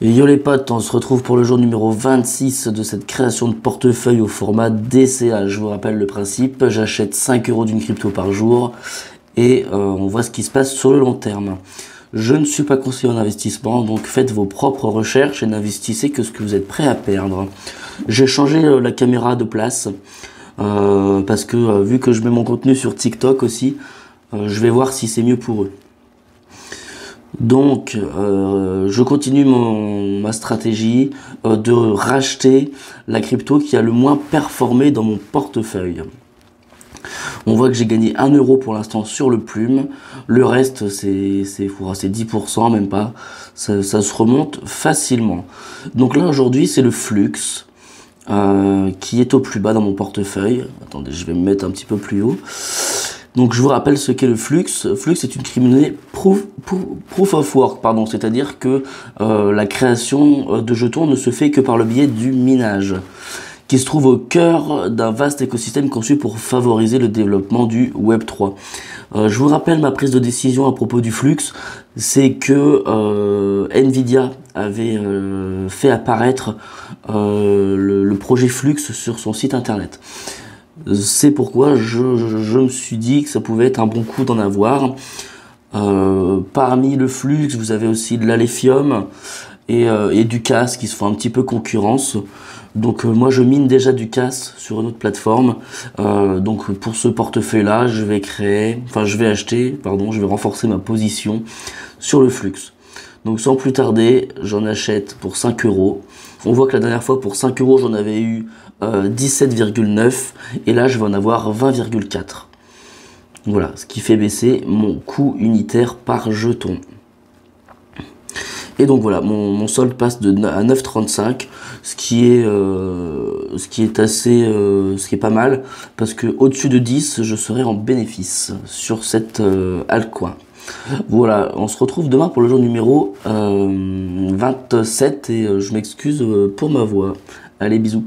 Et yo les potes, on se retrouve pour le jour numéro 26 de cette création de portefeuille au format DCA. Je vous rappelle le principe, j'achète 5 euros d'une crypto par jour et on voit ce qui se passe sur le long terme. Je ne suis pas conseiller en investissement, donc faites vos propres recherches et n'investissez que ce que vous êtes prêt à perdre. J'ai changé la caméra de place parce que vu que je mets mon contenu sur TikTok aussi, je vais voir si c'est mieux pour eux. Donc, je continue ma stratégie de racheter la crypto qui a le moins performé dans mon portefeuille. On voit que j'ai gagné 1 euro pour l'instant sur le Plume. Le reste, c'est 10%, même pas. Ça se remonte facilement. Donc là, aujourd'hui, c'est le Flux qui est au plus bas dans mon portefeuille. Attendez, je vais me mettre un petit peu plus haut. Donc je vous rappelle ce qu'est le Flux. Flux est une crypto-monnaie proof of work, pardon, c'est-à-dire que la création de jetons ne se fait que par le biais du minage, qui se trouve au cœur d'un vaste écosystème conçu pour favoriser le développement du Web 3. Je vous rappelle ma prise de décision à propos du Flux, c'est que Nvidia avait fait apparaître le projet Flux sur son site internet. C'est pourquoi je me suis dit que ça pouvait être un bon coup d'en avoir. Parmi le Flux, vous avez aussi de l'Alephium et du CAS qui se font un petit peu concurrence. Donc moi je mine déjà du CAS sur une autre plateforme. Donc pour ce portefeuille là, je vais renforcer ma position sur le Flux. Donc sans plus tarder, j'en achète pour 5 euros. On voit que la dernière fois pour 5 euros j'en avais eu 17,9 et là je vais en avoir 20,4. Voilà, ce qui fait baisser mon coût unitaire par jeton. Et donc voilà, mon solde passe à 9,35, ce qui est pas mal, parce que au-dessus de 10, je serai en bénéfice sur cette altcoin. Voilà, on se retrouve demain pour le jour numéro 27 et je m'excuse pour ma voix. Allez, bisous.